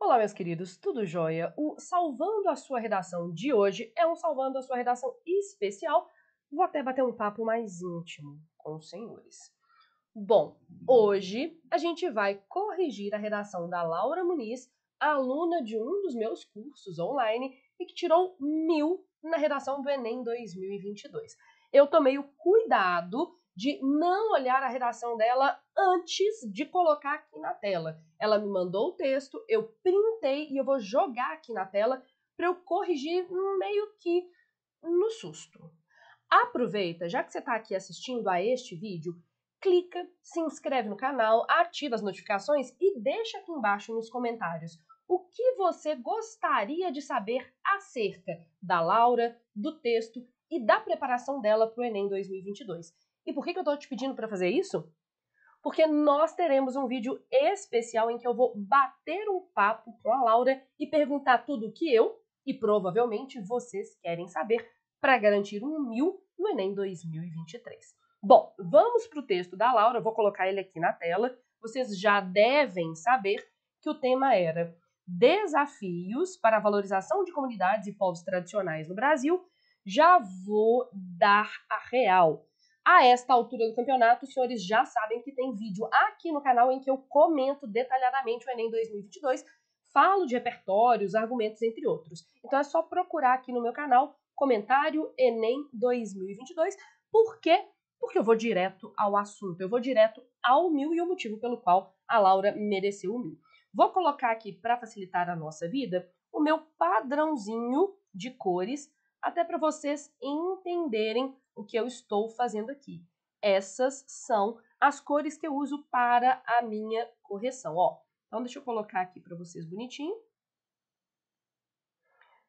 Olá, meus queridos, tudo jóia? O Salvando a Sua Redação de hoje é um Salvando a Sua Redação especial. Vou até bater um papo mais íntimo com os senhores. Bom, hoje a gente vai corrigir a redação da Laura Muniz, aluna de um dos meus cursos online e que tirou 1000 na redação do Enem 2022. Eu tomei o cuidado de não olhar a redação dela antes de colocar aqui na tela. Ela me mandou o texto, eu printei e eu vou jogar aqui na tela para eu corrigir meio que no susto. Aproveita, já que você está aqui assistindo a este vídeo, clica, se inscreve no canal, ativa as notificações e deixa aqui embaixo nos comentários o que você gostaria de saber acerca da Laura, do texto e da preparação dela para o Enem 2022. E por que eu estou te pedindo para fazer isso? Porque nós teremos um vídeo especial em que eu vou bater um papo com a Laura e perguntar tudo o que eu e provavelmente vocês querem saber para garantir um 1000 no Enem 2023. Bom, vamos para o texto da Laura, vou colocar ele aqui na tela. Vocês já devem saber que o tema era Desafios para a valorização de comunidades e povos tradicionais no Brasil. Já vou dar a real. A esta altura do campeonato, os senhores já sabem que tem vídeo aqui no canal em que eu comento detalhadamente o Enem 2022, falo de repertórios, argumentos, entre outros. Então é só procurar aqui no meu canal, comentário Enem 2022. Por quê? Porque eu vou direto ao assunto, eu vou direto ao 1000 e o motivo pelo qual a Laura mereceu o 1000. Vou colocar aqui, para facilitar a nossa vida, o meu padrãozinho de cores, até para vocês entenderem o que eu estou fazendo aqui. Essas são as cores que eu uso para a minha correção. Ó, então deixa eu colocar aqui para vocês bonitinho.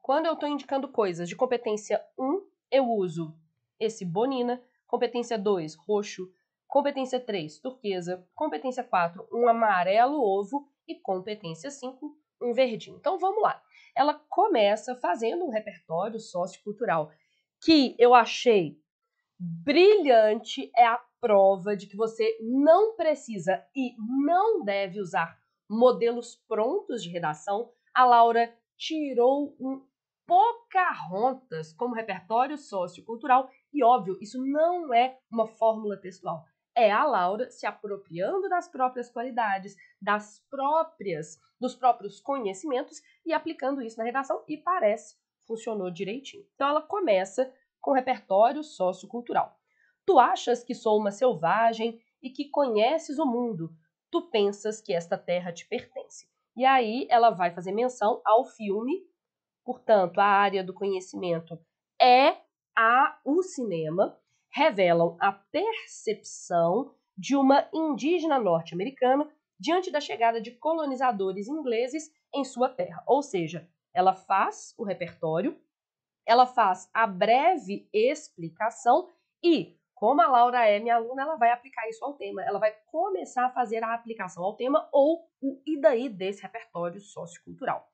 Quando eu estou indicando coisas de competência 1, eu uso esse bonina, competência 2, roxo, competência 3, turquesa, competência 4, um amarelo ovo e competência 5, um verdinho. Então vamos lá. Ela começa fazendo um repertório sociocultural que eu achei brilhante, é a prova de que você não precisa e não deve usar modelos prontos de redação. A Laura tirou um Pocahontas como repertório sociocultural e, óbvio, isso não é uma fórmula textual. É a Laura se apropriando das próprias qualidades, dos próprios conhecimentos e aplicando isso na redação e parece funcionou direitinho. Então ela começa com repertório sociocultural. Tu achas que sou uma selvagem e que conheces o mundo. Tu pensas que esta terra te pertence. E aí ela vai fazer menção ao filme, portanto, a área do conhecimento é o cinema, revelam a percepção de uma indígena norte-americana diante da chegada de colonizadores ingleses em sua terra. Ou seja, ela faz o repertório, ela faz a breve explicação e, como a Laura é minha aluna, ela vai aplicar isso ao tema. Ela vai começar a fazer a aplicação ao tema ou o e daí desse repertório sociocultural.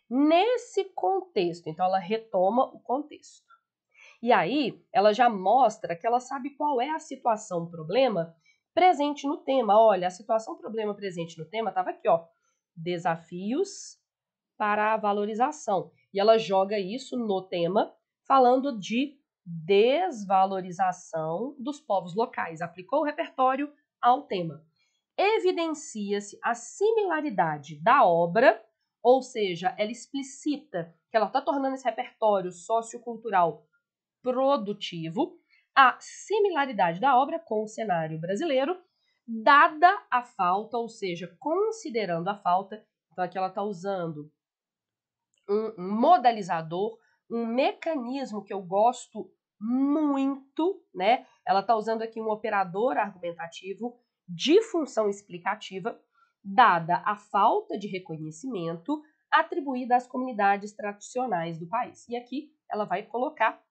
Nesse contexto, então ela retoma o contexto. E aí, ela já mostra que ela sabe qual é a situação problema presente no tema. Olha, a situação problema presente no tema estava aqui, ó. Desafios para a valorização. E ela joga isso no tema, falando de desvalorização dos povos locais. Aplicou o repertório ao tema. Evidencia-se a similaridade da obra, ou seja, ela explicita que ela está tornando esse repertório sociocultural produtivo, a similaridade da obra com o cenário brasileiro, dada a falta, ou seja, considerando a falta. Então aqui ela está usando um modalizador, um mecanismo que eu gosto muito, né? Ela está usando aqui um operador argumentativo de função explicativa, dada a falta de reconhecimento atribuída às comunidades tradicionais do país. E aqui ela vai colocar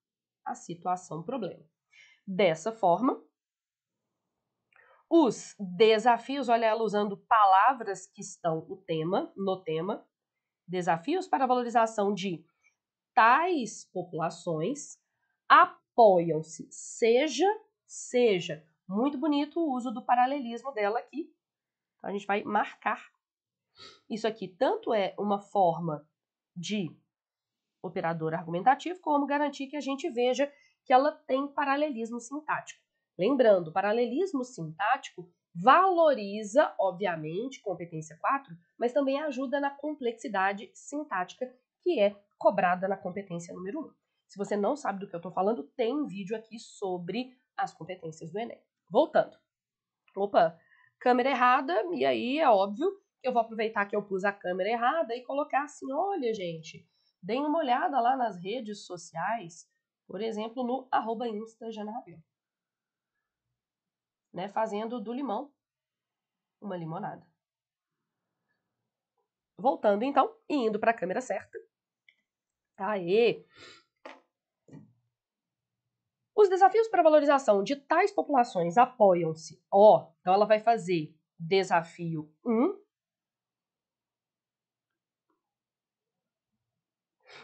a situação problema. Dessa forma, os desafios, olha ela usando palavras que estão no tema, desafios para a valorização de tais populações apoiam-se, seja, muito bonito o uso do paralelismo dela aqui. Então, a gente vai marcar. Isso aqui tanto é uma forma de operador argumentativo, como garantir que a gente veja que ela tem paralelismo sintático. Lembrando, paralelismo sintático valoriza, obviamente, competência 4, mas também ajuda na complexidade sintática, que é cobrada na competência número 1. Se você não sabe do que eu estou falando, tem um vídeo aqui sobre as competências do Enem. Voltando. Opa, câmera errada, e aí é óbvio que eu vou aproveitar que eu pus a câmera errada e colocar assim, olha, gente, deem uma olhada lá nas redes sociais, por exemplo, no @instajanabel, né, fazendo do limão uma limonada. Voltando então e indo para a câmera certa. Aê! Os desafios para a valorização de tais populações apoiam-se. Então ela vai fazer desafio 1.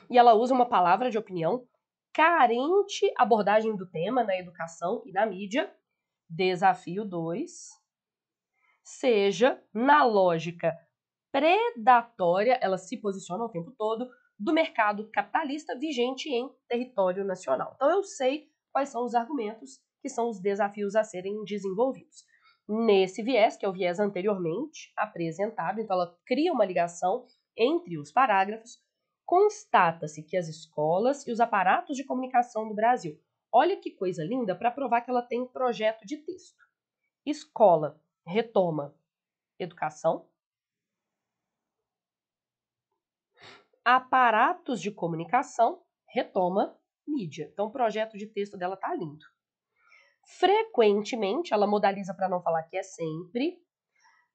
E ela usa uma palavra de opinião carente abordagem do tema na educação e na mídia. Desafio 2. Seja, na lógica predatória, ela se posiciona o tempo todo, do mercado capitalista vigente em território nacional. Então eu sei quais são os argumentos que são os desafios a serem desenvolvidos. Nesse viés, que é o viés anteriormente apresentado, então ela cria uma ligação entre os parágrafos, constata-se que as escolas e os aparatos de comunicação do Brasil, olha que coisa linda para provar que ela tem projeto de texto. Escola retoma educação, aparatos de comunicação retoma mídia. Então o projeto de texto dela tá lindo. Frequentemente, ela modaliza para não falar que é sempre,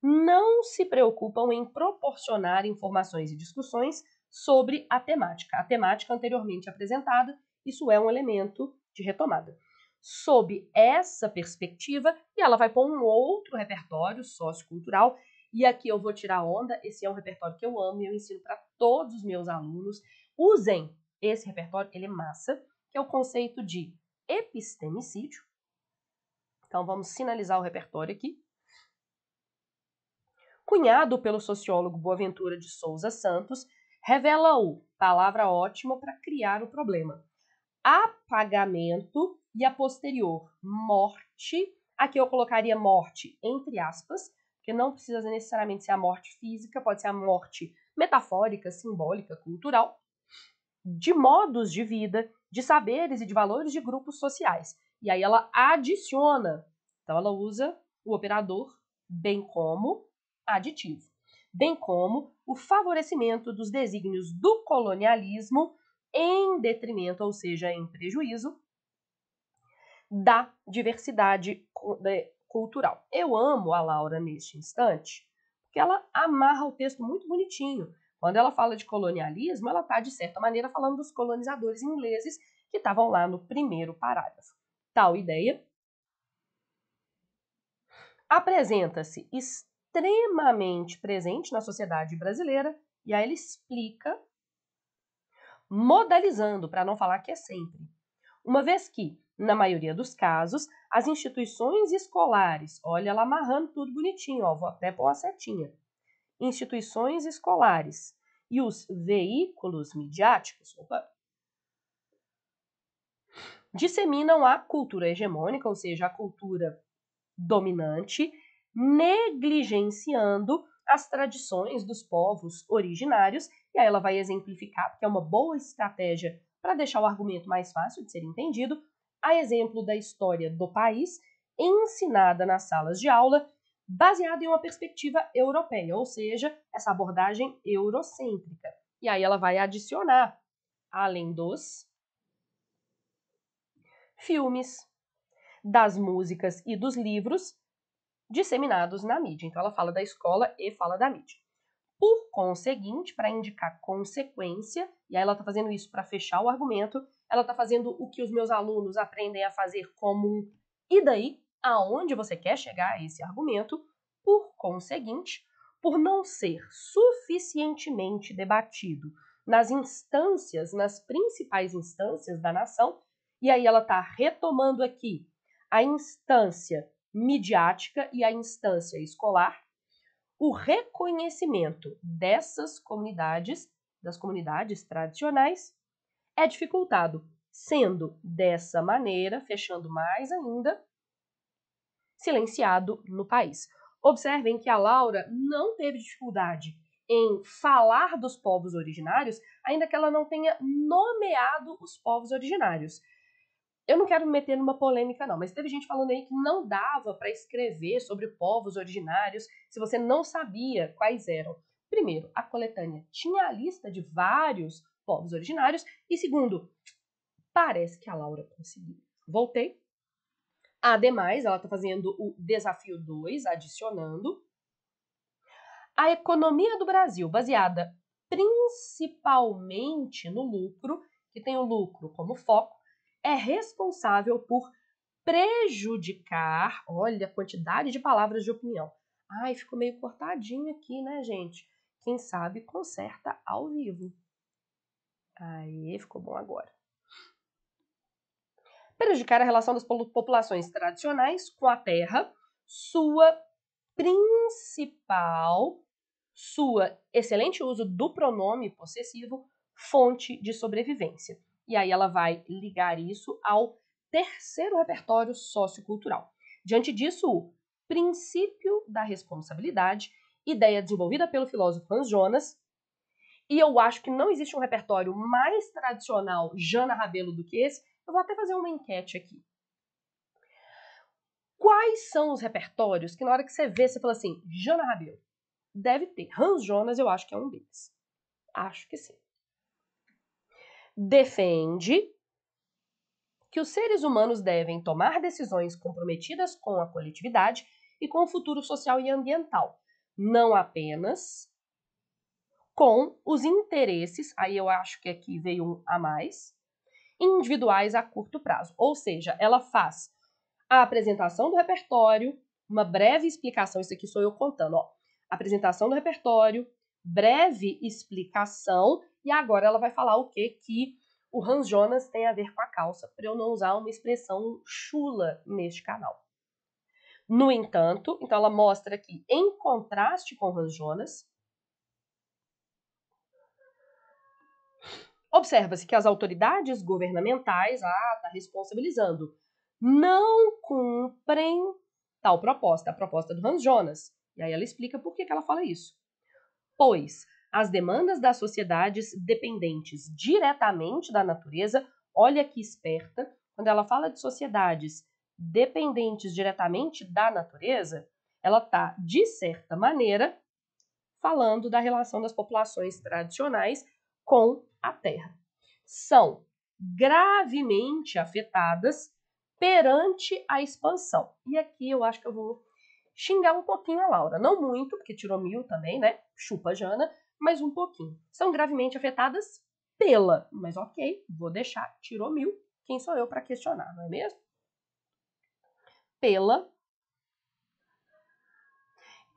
não se preocupam em proporcionar informações e discussões sobre a temática. A temática anteriormente apresentada, isso é um elemento de retomada. Sob essa perspectiva, e ela vai pôr um outro repertório sociocultural, e aqui eu vou tirar onda, esse é um repertório que eu amo e eu ensino para todos os meus alunos. Usem esse repertório, ele é massa, que é o conceito de epistemicídio. Então vamos sinalizar o repertório aqui. Cunhado pelo sociólogo Boaventura de Souza Santos, revela o, palavra ótima para criar o problema, apagamento e a posterior morte. Aqui eu colocaria morte entre aspas, porque não precisa necessariamente ser a morte física, pode ser a morte metafórica, simbólica, cultural, de modos de vida, de saberes e de valores de grupos sociais. E aí ela adiciona, então ela usa o operador bem como aditivo, bem como o favorecimento dos desígnios do colonialismo em detrimento, ou seja, em prejuízo, da diversidade cultural. Eu amo a Laura neste instante, porque ela amarra o texto muito bonitinho. Quando ela fala de colonialismo, ela está, de certa maneira, falando dos colonizadores ingleses que estavam lá no primeiro parágrafo. Tal ideia apresenta-se extremamente presente na sociedade brasileira, e aí ele explica, modalizando, para não falar que é sempre. Uma vez que, na maioria dos casos, as instituições escolares, olha ela amarrando tudo bonitinho, ó, vou até pôr a setinha, instituições escolares e os veículos midiáticos, disseminam a cultura hegemônica, ou seja, a cultura dominante, negligenciando as tradições dos povos originários, e aí ela vai exemplificar, porque é uma boa estratégia para deixar o argumento mais fácil de ser entendido, a exemplo da história do país, ensinada nas salas de aula, baseada em uma perspectiva europeia, ou seja, essa abordagem eurocêntrica. E aí ela vai adicionar, além dos filmes, das músicas e dos livros disseminados na mídia. Então ela fala da escola e fala da mídia. Por conseguinte, para indicar consequência, e aí ela está fazendo isso para fechar o argumento, ela está fazendo o que os meus alunos aprendem a fazer como um e daí, aonde você quer chegar a esse argumento, por conseguinte, por não ser suficientemente debatido nas instâncias, nas principais instâncias da nação, e aí ela está retomando aqui a instância midiática e a instância escolar, o reconhecimento dessas comunidades, das comunidades tradicionais, é dificultado, sendo dessa maneira, fechando mais ainda, silenciado no país. Observem que a Laura não teve dificuldade em falar dos povos originários, ainda que ela não tenha nomeado os povos originários. Eu não quero me meter numa polêmica, não, mas teve gente falando aí que não dava para escrever sobre povos originários se você não sabia quais eram. Primeiro, a coletânea tinha a lista de vários povos originários, e segundo, parece que a Laura conseguiu. Voltei. Ademais, ela está fazendo o desafio 2, adicionando. A economia do Brasil, baseada principalmente no lucro, que tem o lucro como foco, é responsável por prejudicar, olha a quantidade de palavras de opinião. Ai, ficou meio cortadinho aqui, né, gente? Quem sabe conserta ao vivo. Aí, ficou bom agora. Prejudicar a relação das populações tradicionais com a terra, sua excelente uso do pronome possessivo, fonte de sobrevivência. E aí ela vai ligar isso ao terceiro repertório sociocultural. Diante disso, o princípio da responsabilidade, ideia desenvolvida pelo filósofo Hans Jonas, e eu acho que não existe um repertório mais tradicional Jana Rabelo do que esse. Eu vou até fazer uma enquete aqui. Quais são os repertórios que na hora que você vê, você fala assim, Jana Rabelo? Deve ter. Hans Jonas, eu acho que é um deles. Acho que sim. Defende que os seres humanos devem tomar decisões comprometidas com a coletividade e com o futuro social e ambiental, não apenas com os interesses, aí eu acho que aqui veio um a mais, individuais a curto prazo. Ou seja, ela faz a apresentação do repertório, uma breve explicação, isso aqui sou eu contando, ó. Apresentação do repertório, breve explicação, e agora ela vai falar o que o Hans Jonas tem a ver com a calça, para eu não usar uma expressão chula neste canal. No entanto, então ela mostra aqui, em contraste com Hans Jonas, observa-se que as autoridades governamentais, tá responsabilizando, não cumprem tal proposta, a proposta do Hans Jonas. E aí ela explica por que ela fala isso. Pois as demandas das sociedades dependentes diretamente da natureza, olha que esperta, quando ela fala de sociedades dependentes diretamente da natureza, ela está, de certa maneira, falando da relação das populações tradicionais com a terra. São gravemente afetadas perante a expansão. E aqui eu acho que eu vou xingar um pouquinho a Laura. Não muito, porque tirou 1000 também, né? Chupa Jana, mas um pouquinho. São gravemente afetadas pela. Mas ok, vou deixar. Tirou 1000. Quem sou eu para questionar, não é mesmo? Pela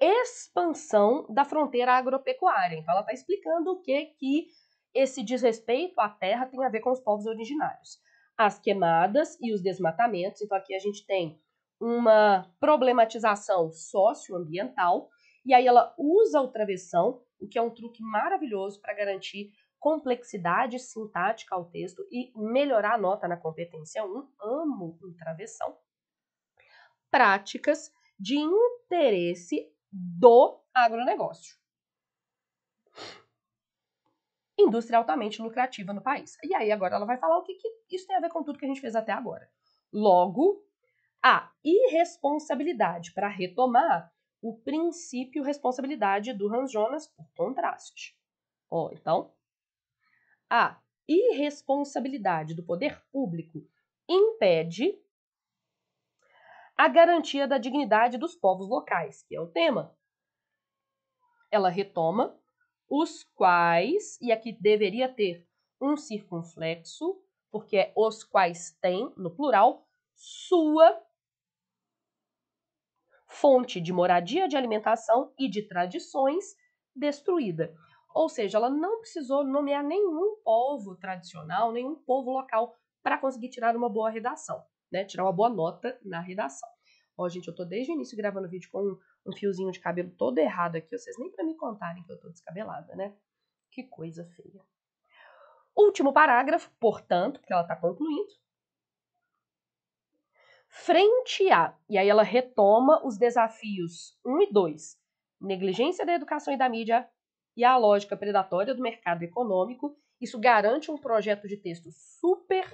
expansão da fronteira agropecuária. Então ela está explicando o que esse desrespeito à terra tem a ver com os povos originários. As queimadas e os desmatamentos. Então aqui a gente tem uma problematização socioambiental, e aí ela usa o travessão, o que é um truque maravilhoso para garantir complexidade sintática ao texto e melhorar a nota na competência 1. Amo um travessão. Práticas de interesse do agronegócio. Indústria altamente lucrativa no país. E aí agora ela vai falar o que isso tem a ver com tudo que a gente fez até agora. Logo, a irresponsabilidade, para retomar o princípio responsabilidade do Hans Jonas por contraste. Então, a irresponsabilidade do poder público impede a garantia da dignidade dos povos locais, que é o tema. Ela retoma os quais, e aqui deveria ter um circunflexo, porque é os quais têm, no plural, sua fonte de moradia, de alimentação e de tradições destruída. Ou seja, ela não precisou nomear nenhum povo tradicional, nenhum povo local para conseguir tirar uma boa redação, né? Tirar uma boa nota na redação. Ó, gente, eu tô desde o início gravando vídeo com um fiozinho de cabelo todo errado aqui, vocês nem para me contarem que eu tô descabelada, né? Que coisa feia. Último parágrafo, portanto, porque ela está concluindo. Frente a, e aí ela retoma os desafios 1 e 2, negligência da educação e da mídia e a lógica predatória do mercado econômico. Isso garante um projeto de texto super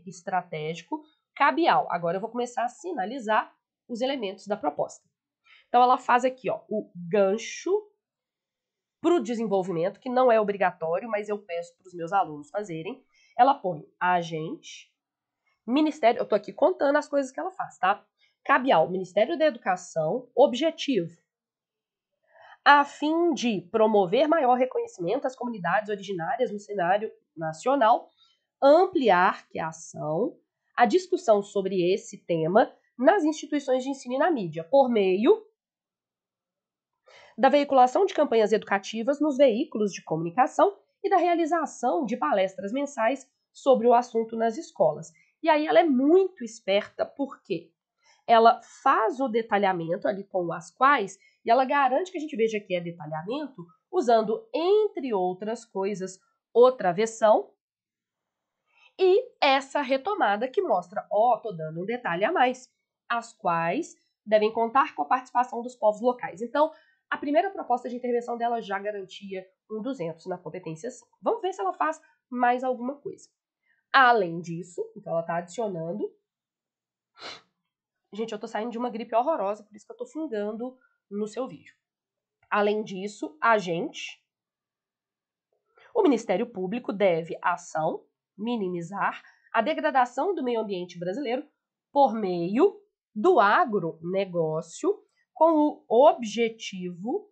estratégico, cabial. Agora eu vou começar a sinalizar os elementos da proposta. Então ela faz aqui, ó, o gancho para o desenvolvimento, que não é obrigatório, mas eu peço para os meus alunos fazerem. Ela põe agente, Ministério, eu tô aqui contando as coisas que ela faz, tá? Cabial, Ministério da Educação, objetivo, a fim de promover maior reconhecimento às comunidades originárias no cenário nacional, ampliar, que é a ação, a discussão sobre esse tema nas instituições de ensino e na mídia, por meio da veiculação de campanhas educativas nos veículos de comunicação e da realização de palestras mensais sobre o assunto nas escolas. E aí ela é muito esperta, porque ela faz o detalhamento ali com as quais, e ela garante que a gente veja que é detalhamento, usando, entre outras coisas, outra versão, e essa retomada que mostra, ó, tô dando um detalhe a mais, as quais devem contar com a participação dos povos locais. Então, a primeira proposta de intervenção dela já garantia um 200 na competência 5. Vamos ver se ela faz mais alguma coisa. Além disso, então ela está adicionando. Gente, eu tô saindo de uma gripe horrorosa, por isso que eu tô fungando no seu vídeo. Além disso, o Ministério Público deve ação, minimizar a degradação do meio ambiente brasileiro por meio do agronegócio, com o objetivo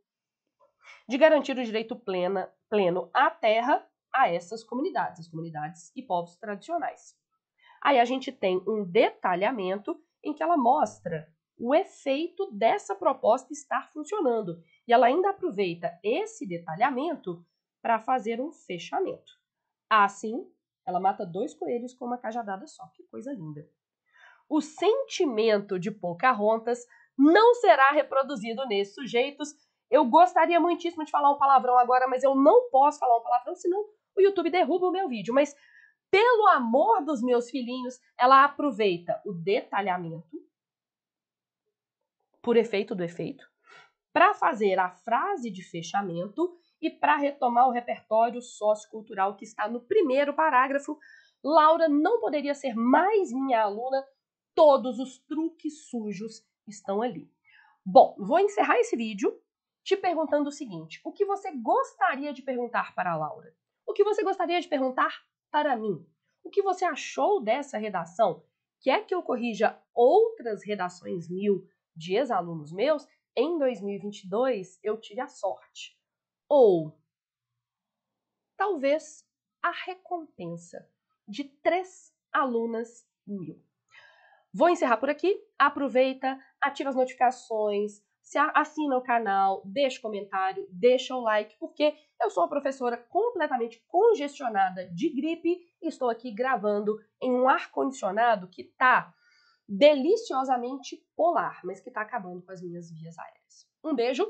de garantir o direito pleno à terra a essas comunidades, as comunidades e povos tradicionais. Aí a gente tem um detalhamento em que ela mostra o efeito dessa proposta estar funcionando. E ela ainda aproveita esse detalhamento para fazer um fechamento. Assim, ela mata 2 coelhos com uma cajadada só. Que coisa linda. O sentimento de Pocahontas não será reproduzido nesses sujeitos. Eu gostaria muitíssimo de falar um palavrão agora, mas eu não posso falar um palavrão, senão o YouTube derruba o meu vídeo. Mas, pelo amor dos meus filhinhos, ela aproveita o detalhamento, por efeito do efeito, para fazer a frase de fechamento e para retomar o repertório sociocultural que está no primeiro parágrafo. Laura não poderia ser mais minha aluna, todos os truques sujos estão ali. Bom, vou encerrar esse vídeo te perguntando o seguinte: o que você gostaria de perguntar para a Laura? O que você gostaria de perguntar para mim? O que você achou dessa redação? Quer que eu corrija outras redações 1000 de ex-alunos meus? Em 2022 eu tive a sorte. Ou talvez a recompensa de 3 alunas 1000. Vou encerrar por aqui. Aproveita, ativa as notificações, assina o canal, deixa o comentário, deixa o like, porque eu sou uma professora completamente congestionada de gripe e estou aqui gravando em um ar-condicionado que está deliciosamente polar, mas que está acabando com as minhas vias aéreas. Um beijo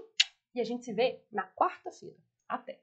e a gente se vê na quarta-feira. Até!